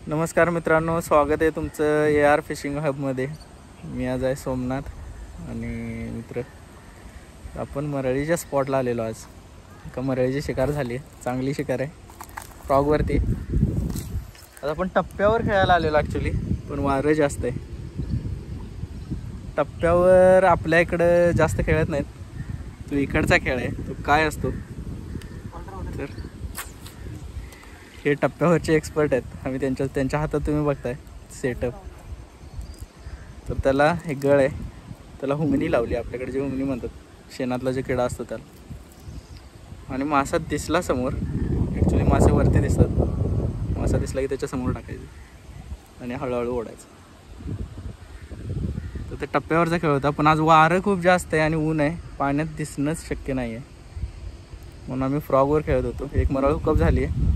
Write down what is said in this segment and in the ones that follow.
नमस्कार मित्रांनो, स्वागत आहे तुमचं AR फिशिंग हबमध्ये. मी आज आहे सोमनाथ आणि मित्र आपण मरळीच्या स्पॉटला आलेलो. आज एका मरळीची शिकार झाली आहे, चांगली शिकार आहे फ्रॉगवरती. आज आपण टप्प्यावर खेळायला आलेलो ॲक्च्युली, पण वारं जास्त आहे. टप्प्यावर आपल्या इकडं जास्त खेळत नाहीत. तो इकडचा खेळ आहे, तो काय असतो तर हे टप्प्यावरचे एक्सपर्ट आहेत. आम्ही त्यांच्या हातात तुम्ही बघताय सेटअप. तर त्याला हे गळ आहे, त्याला हुंगणी लावली, आपल्याकडे जे हुंगणी म्हणतात, शेणातला जे किडा असतो त्याला. आणि मासा दिसला समोर, ॲक्च्युली मासे वरती दिसतात. मासा दिसला की त्याच्यासमोर टाकायचं आणि हळूहळू ओढायचं. तर ते टप्प्यावरचा खेळ होता. पण आज वारं खूप जास्त आहे आणि ऊन आहे, पाण्यात दिसणंच शक्य नाही आहे. म्हणून आम्ही फ्रॉगवर खेळत होतो. एक मरळ हुकअप झाली आहे,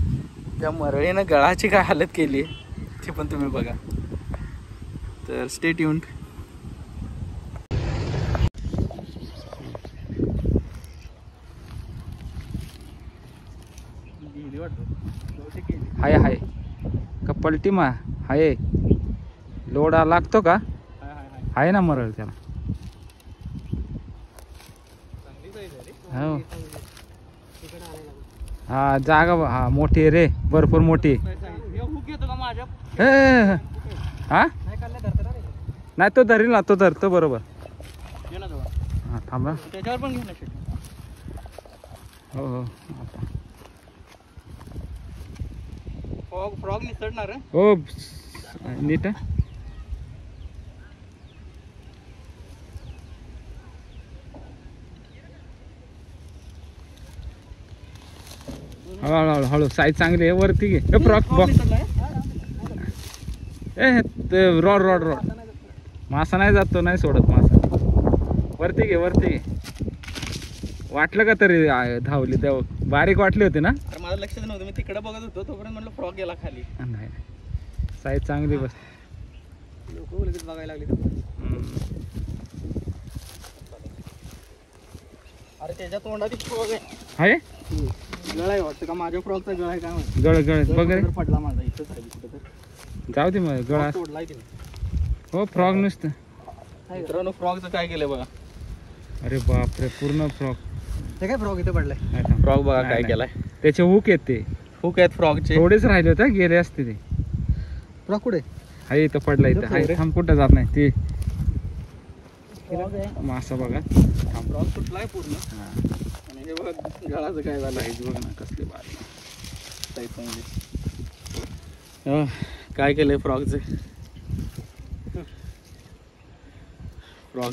त्या मरळीनं गळाची काय हालत केली आहे ती पण तुम्ही बघा. तर स्टे ट्यून्ड. हाय हाय का पलटी मा हाय लोडा लागतो का? आहे ना मरळ त्याला. हो हा जागा हा मोठी आहे रे, भरपूर मोठी. हा नाही तो धरील ना, तो धरतो बरोबर. हा थांबा. हो हो फ्रॉग निसटणार हो नीट. हळू हळू साईज चांगली आहे. वरती घे frock box. Rod rod rod मासा नाही जात, तो नाही सोडत मासा. वरती घे वरती घे. वाटलं का तरी धावली तेव्हा? बारीक वाटली होती ना? मला लक्षात नव्हतं, मी तिकडे बघत होतो तोपर्यंत म्हणलं फ्रॉग गेला खाली. नाही साईज चांगली बस. लोक लगेच बघायला लागली. अरे त्याच्या तोंडात फ्रॉग आहे. गळ आहे वाटतं का? माझ्या फ्रॉगचा गळ आहे काय माहिती. गळ गळ बघ रे, पडला माझा इथंच आहे कुठं तर. जाऊ दे मग. गळा तोडलाय तिने. हो फ्रॉग नुसतं. मित्रांनो फ्रॉगचं काय केलंय बघा. अरे बापरे, पूर्ण फ्रॉग. हे काय फ्रॉग इथे पडलाय. फ्रॉग बघा काय केलाय. त्याचे हुक आहेत, ते हुक आहेत फ्रॉगचे. थोडेच राहिले होते, गेले असते ते. फ्रॉग कुठे हाय इथं पडला. इथं हाय, थांब कुठं जात नाही ते मासा बघा. फ्रॉग सुटलाय पूर्ण. आणि हे बघा गळाचं काय झालं आहे बघ ना, कसले बारीक चांगले. काय केलंय फ्रॉगचं. फ्रॉग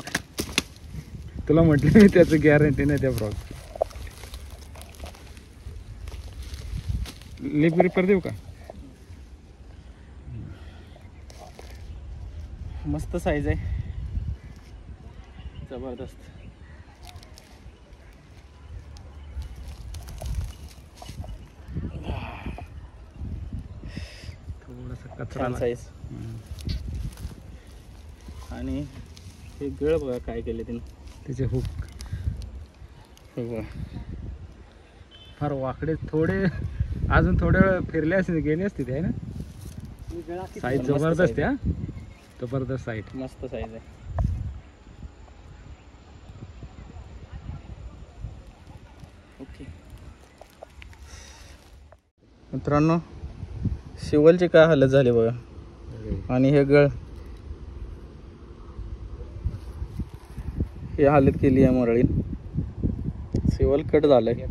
तुला म्हटलं मी, त्याचं गॅरंटी नाही त्या फ्रॉग. लिप रिपर देऊ का? मस्त साईज आहे, जबरदस्त. थोडासा कचरा साईज. आणि हे गळ बघा काय केले तिने. त्याचे हुक फार वाकडे, थोडे अजून थोडे वेळ फिरले असते, गेले असते ते, आहे ना. साईज जबरदस्त आहे, जबरदस्त साईज, मस्त साईज आहे. ओके मित्रांनो, शिवलची काय हालत झाली बघा. आणि हे गळ हे हालत केली आहे मरळी. शिवल कट झालंय.